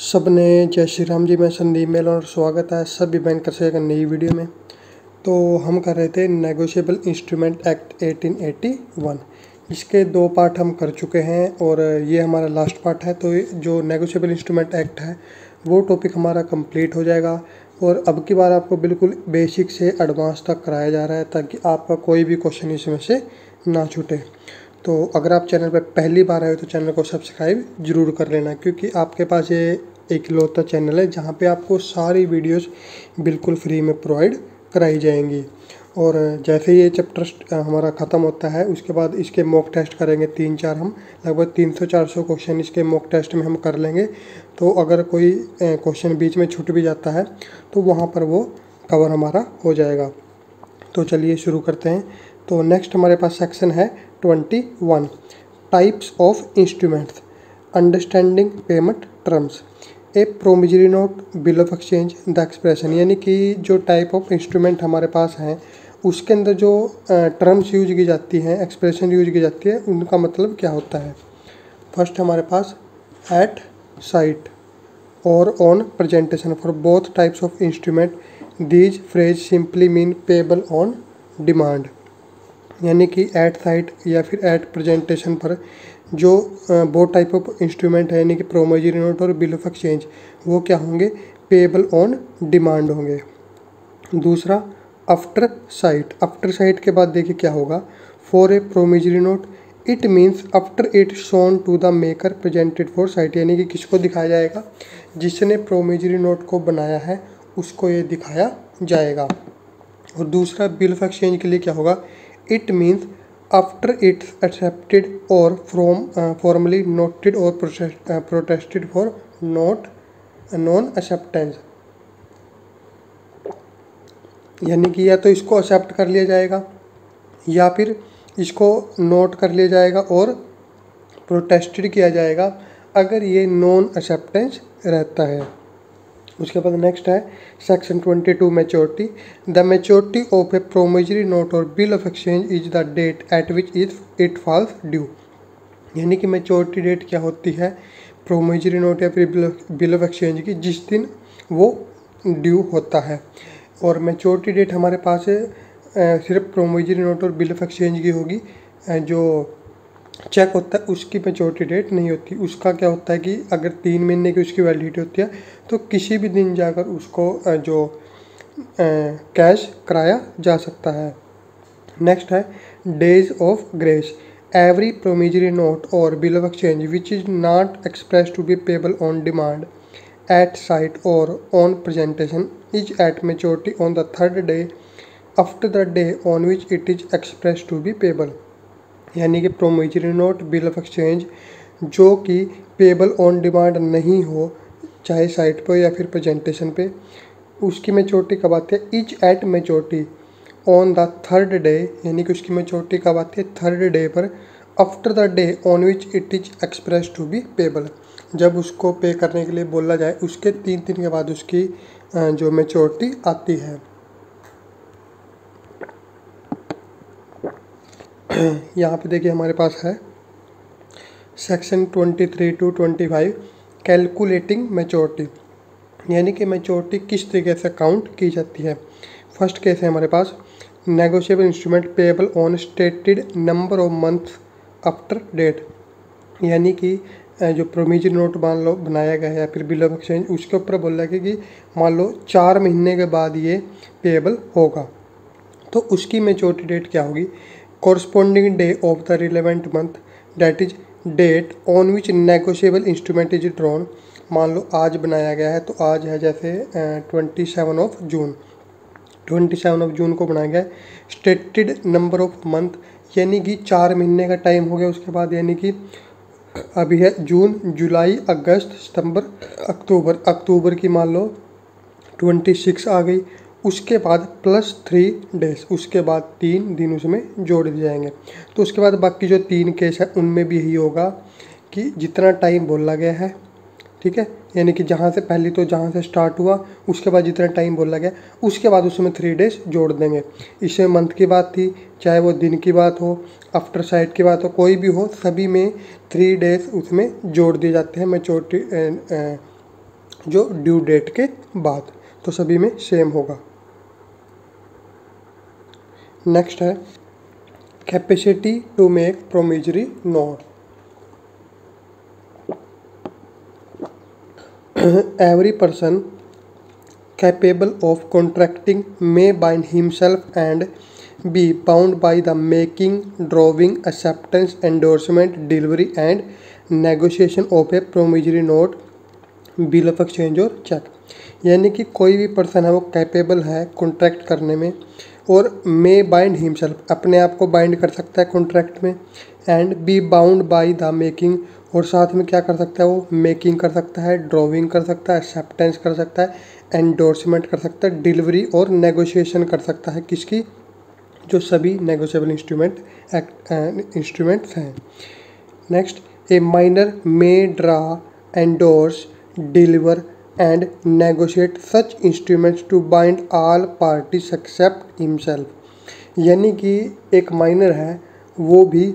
सबने जय श्री राम जी। मैं संदीप मेल और स्वागत है सभी बैंकर से एक नई वीडियो में। तो हम कर रहे थे नेगोशिएबल इंस्ट्रूमेंट एक्ट 1881, इसके दो पार्ट हम कर चुके हैं और ये हमारा लास्ट पार्ट है। तो जो नेगोशिएबल इंस्ट्रूमेंट एक्ट है वो टॉपिक हमारा कंप्लीट हो जाएगा और अब की बार आपको बिल्कुल बेसिक से एडवांस तक कराया जा रहा है ताकि आपका कोई भी क्वेश्चन इसमें से ना छूटे। तो अगर आप चैनल पर पहली बार आए हो तो चैनल को सब्सक्राइब जरूर कर लेना, क्योंकि आपके पास ये एक इकलौता चैनल है जहाँ पे आपको सारी वीडियोस बिल्कुल फ्री में प्रोवाइड कराई जाएंगी। और जैसे ये चैप्टर हमारा ख़त्म होता है उसके बाद इसके मॉक टेस्ट करेंगे 3-4। हम लगभग 300-400 क्वेश्चन इसके मॉक टेस्ट में हम कर लेंगे। तो अगर कोई क्वेश्चन बीच में छूट भी जाता है तो वहाँ पर वो कवर हमारा हो जाएगा। तो चलिए शुरू करते हैं। तो नेक्स्ट हमारे पास सेक्शन है 21, types of instruments, understanding payment terms, A promissory note, bill of exchange, the expression. यानी कि जो टाइप ऑफ इंस्ट्रूमेंट हमारे पास हैं उसके अंदर जो टर्म्स यूज की जाती हैं, एक्सप्रेशन यूज की जाती है, उनका मतलब क्या होता है। फर्स्ट हमारे पास एट साइट और on presentation for both types of instrument these phrase simply mean payable on demand. यानी कि एट साइट या फिर एट प्रेजेंटेशन पर जो बोथ टाइप ऑफ इंस्ट्रूमेंट है यानी कि प्रोमिजरी नोट और बिल ऑफ एक्सचेंज वो क्या होंगे, पेबल ऑन डिमांड होंगे। दूसरा आफ्टर साइट, आफ्टर साइट के बाद देखिए क्या होगा, for a promissory note it means after it shown to the maker presented for sight. यानी कि किसको दिखाया जाएगा, जिसने प्रोमिजरी नोट को बनाया है उसको ये दिखाया जाएगा। और दूसरा बिल ऑफ एक्सचेंज के लिए क्या होगा, it means after it's accepted or from formally noted or protested for not non acceptance। यानी कि या तो इसको एक्सेप्ट कर लिया जाएगा या फिर इसको नोट कर लिया जाएगा और प्रोटेस्टेड किया जाएगा अगर ये नॉन एक्सेप्टेंस रहता है। उसके बाद नेक्स्ट है section 22, maturity. The maturity of a promissory note और bill of exchange is the date at which it falls due. यानी कि मैच्योरिटी डेट क्या होती है प्रोमिजरी नोट या फिर बिल ऑफ एक्सचेंज की, जिस दिन वो ड्यू होता है। और मैच्योरिटी डेट हमारे पास सिर्फ प्रोमिजरी नोट और बिल ऑफ एक्सचेंज की होगी, जो चेक होता है उसकी मैच्योरिटी डेट नहीं होती। उसका क्या होता है कि अगर 3 महीने की उसकी वैलिडिटी होती है तो किसी भी दिन जाकर उसको जो कैश कराया जा सकता है। नेक्स्ट है days of grace, every promissory note और bill of exchange which is not express to be payable on demand at sight और on presentation is at maturity on the 3rd day after the day on which it is express to be payable. यानी कि promissory note, bill of exchange जो कि payable on demand नहीं हो, चाहे site पर या फिर प्रेजेंटेशन पे, उसकी मैच्योरिटी कब आती है, etch eight maturity on the 3rd day. यानी कि उसकी मैच्योरिटी कब आती है, 3rd डे पर, after the day on which it is express to be payable. जब उसको पे करने के लिए बोला जाए उसके 3 दिन के बाद उसकी जो मैच्योरिटी आती है। यहाँ पे देखिए हमारे पास है सेक्शन 23 to 25, कैलकुलेटिंग मैच्योरिटी। यानी कि मैच्योरिटी किस तरीके से काउंट की जाती है। फर्स्ट केस है हमारे पास negotiable instrument payable on stated number of months after date. यानी कि जो प्रोमिजरी नोट मान लो बनाया गया है या फिर बिल ऑफ एक्सचेंज, उसके ऊपर बोला गया कि मान लो 4 महीने के बाद ये पेबल होगा, तो उसकी मैच्योरिटी डेट क्या होगी, corresponding day of the relevant month, that is date on which negotiable instrument is drawn। मान लो आज बनाया गया है तो आज है जैसे 27 जून, 27 जून को बनाया गया है। स्टेटेड नंबर ऑफ मंथ यानी कि 4 महीने का टाइम हो गया उसके बाद, यानी कि अभी है जून, जुलाई, अगस्त, सितंबर, अक्टूबर। अक्टूबर की मान लो 26 आ गई, उसके बाद +3 डेज, उसके बाद 3 दिन उसमें जोड़ दिए जाएंगे। तो उसके बाद बाकी जो 3 केस है उनमें भी यही होगा कि जितना टाइम बोला गया है, ठीक है, यानी कि जहाँ से पहले तो जहाँ से स्टार्ट हुआ उसके बाद जितना टाइम बोला गया उसके बाद उसमें 3 डेज जोड़ देंगे। इसमें मंथ की बात थी, चाहे वो दिन की बात हो, आफ्टर साइट की बात हो, कोई भी हो, सभी में 3 डेज उसमें जोड़ दिए जाते हैं मैच्योरिटी जो ड्यू डेट के बाद, तो सभी में सेम होगा। नेक्स्ट है capacity to make promissory note. Every person capable of contracting may bind himself and be bound by the making, drawing, acceptance, endorsement, delivery and negotiation of a promissory note, bill of exchange और check. यानी कि कोई भी person है वो capable है contract करने में, और मे बाइंड हिमसेल्फ अपने आप को बाइंड कर सकता है कॉन्ट्रैक्ट में, and be bound by the making, और साथ में क्या कर सकता है वो मेकिंग कर सकता है, ड्राइंग कर सकता है, एक्सेप्टेंस कर सकता है, एंडोर्समेंट कर सकता है, डिलीवरी और नेगोशिएशन कर सकता है। किसकी? जो सभी नेगोशिएबल इंस्ट्रूमेंट्स हैं। Next, a minor may draw, endorse, deliver and negotiate such instruments to bind all parties except himself. यानी कि एक माइनर है वो भी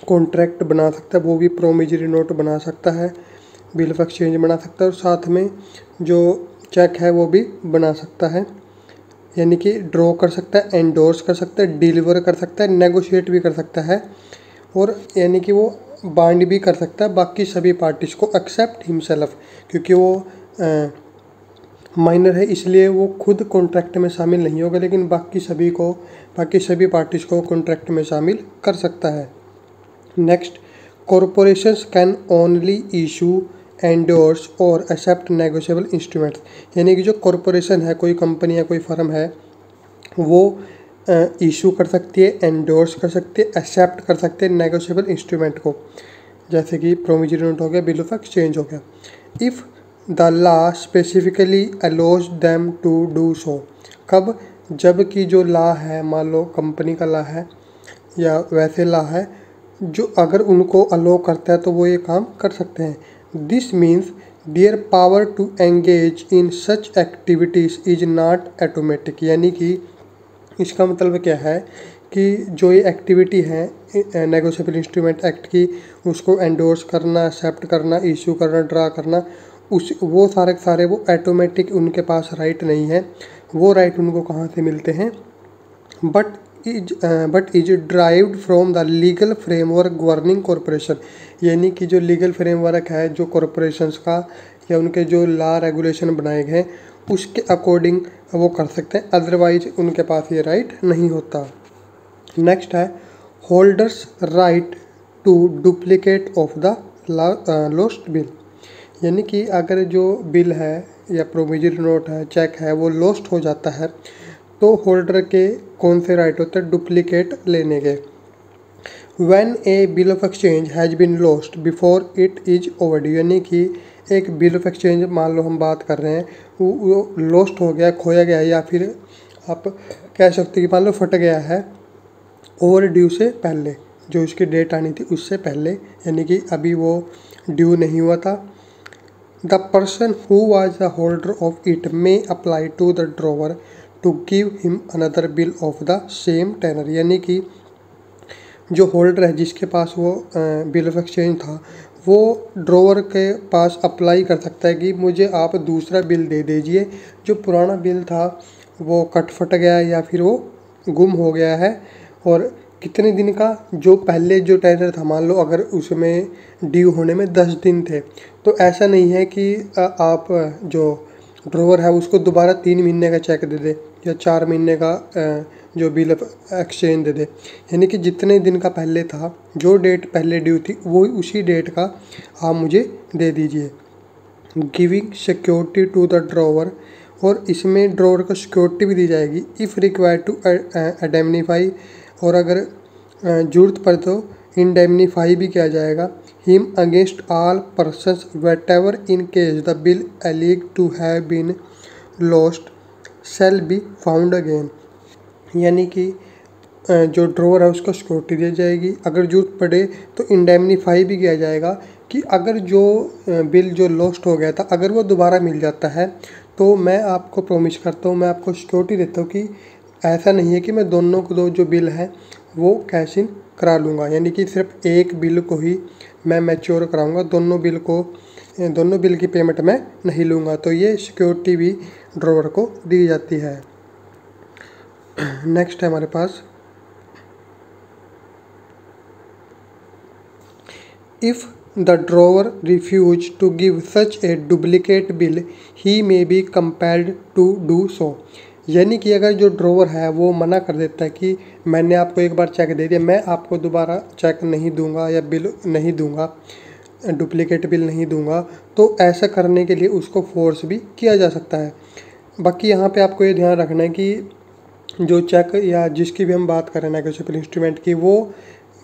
कॉन्ट्रैक्ट बना सकता है, वो भी प्रोमिजरी नोट बना सकता है, बिल ऑफ एक्सचेंज बना सकता है, और साथ में जो चेक है वो भी बना सकता है। यानी कि ड्रॉ कर सकता है, एंडोर्स कर सकता है, डिलीवर कर सकता है, नेगोशिएट भी कर सकता है, और यानी कि वो बाइंड भी कर सकता है बाकी सभी पार्टीज को एक्सेप्ट हिमसेल्फ, क्योंकि वो माइनर है इसलिए वो खुद कॉन्ट्रैक्ट में शामिल नहीं होगा, लेकिन बाकी सभी पार्टीज को कॉन्ट्रैक्ट में शामिल कर सकता है। Next, corporations can only issue, endorse और एक्सेप्ट नेगोशिएबल इंस्ट्रूमेंट्स। यानी कि जो कॉरपोरेशन है, कोई कंपनी या कोई फर्म है, वो इशू कर सकती है, एंडोर्स कर सकती है, एक्सेप्ट कर सकते हैं नेगोशिएबल इंस्ट्रूमेंट को, जैसे कि प्रोमिजरी नोट हो गया, बिल ऑफ एक्सचेंज हो गया। If the law specifically allows them to do so. कब? जबकि जो लॉ है, मान लो कंपनी का लॉ है या वैसे लॉ है, जो अगर उनको अलाउ करता है तो वो ये काम कर सकते हैं। This means their power to engage in such activities is not automatic. यानी कि इसका मतलब क्या है कि जो ये एक्टिविटी है नेगोशिएबल इंस्ट्रूमेंट एक्ट की, उसको एंडोर्स करना, एक्सेप्ट करना, इशू करना, ड्रा करना, वो सारे वो ऑटोमेटिक उनके पास राइट नहीं है। वो राइट उनको कहाँ से मिलते हैं? But is derived from the legal framework governing corporation. यानी कि जो लीगल फ्रेमवर्क है जो कॉरपोरेशंस का या उनके जो लॉ रेगुलेशन बनाए गए हैं उसके अकॉर्डिंग वो कर सकते हैं, अदरवाइज उनके पास ये राइट नहीं होता। नेक्स्ट है holder's right to duplicate of the lost bill. यानी कि अगर जो बिल है या प्रोमिजरी नोट है, चेक है, वो लॉस्ट हो जाता है तो होल्डर के कौन से राइट होते हैं? डुप्लीकेट लेने के। When a bill of exchange has been lost before it is overdue. यानी कि एक बिल ऑफ एक्सचेंज मान लो हम बात कर रहे हैं, वो लॉस्ट हो गया, खोया गया है, या फिर आप कह सकते हैं कि मान लो फट गया है ओवर ड्यू से पहले, जो इसकी डेट आनी थी उससे पहले, यानी कि अभी वो ड्यू नहीं हुआ था। The person who was the holder of it may apply to the drawer to give him another bill of the same tenor. यानी कि जो होल्डर है जिसके पास वो बिल ऑफ एक्सचेंज था, वो ड्रॉवर के पास अप्लाई कर सकता है कि मुझे आप दूसरा बिल दे दीजिए, जो पुराना बिल था वो कट फट गया या फिर वो गुम हो गया है, और कितने दिन का, जो पहले जो टेनर था, मान लो अगर उसमें ड्यू होने में 10 दिन थे, तो ऐसा नहीं है कि आप जो ड्रॉवर है उसको दोबारा 3 महीने का चेक दे दे या 4 महीने का जो बिल ऑफ एक्सचेंज दे दे। यानी कि जितने दिन का पहले था, जो डेट पहले ड्यू थी, वो उसी डेट का आप मुझे दे दीजिए। Giving security to the drawer, और इसमें ड्रॉवर को सिक्योरिटी भी दी जाएगी। इफ़ रिक्वायर्ड टू इंडेमनीफाई, और अगर जरूरत पड़े तो इंडेमनीफाई भी किया जाएगा। Him against all persons whatever in case the bill alleged to have been lost shall be found again. यानी कि जो ड्रॉवर है उसको सिक्योरिटी दी जाएगी, अगर जरूरत पड़े तो इंडेमनीफाई भी किया जाएगा कि अगर जो बिल जो लॉस्ट हो गया था अगर वो दोबारा मिल जाता है तो मैं आपको प्रॉमिस करता हूँ, मैं आपको सिक्योरिटी देता हूँ कि ऐसा नहीं है कि मैं दोनों को दो जो बिल है वो कैश इन करा लूँगा। यानी कि सिर्फ एक बिल को ही मैं मैच्योर कराऊँगा, दोनों बिल को दोनों बिल की पेमेंट मैं नहीं लूँगा। तो ये सिक्योरिटी भी ड्रॉवर को दी जाती है। नेक्स्ट है हमारे पास, if the drawer refuse to give such a duplicate bill he may be compelled to do so. यानी कि अगर जो ड्रॉवर है वो मना कर देता है कि मैंने आपको एक बार चेक दे दिया, मैं आपको दोबारा चेक नहीं दूंगा या बिल नहीं दूंगा, डुप्लीकेट बिल नहीं दूंगा, तो ऐसा करने के लिए उसको फोर्स भी किया जा सकता है। बाकी यहाँ पे आपको ये ध्यान रखना है कि जो चेक या जिसकी भी हम बात करें नेगोशिएबल इंस्ट्रूमेंट की, वो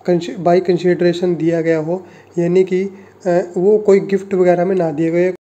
बाई कंसिडरेशन दिया गया हो, यानी कि वो कोई गिफ्ट वगैरह में ना दिए गए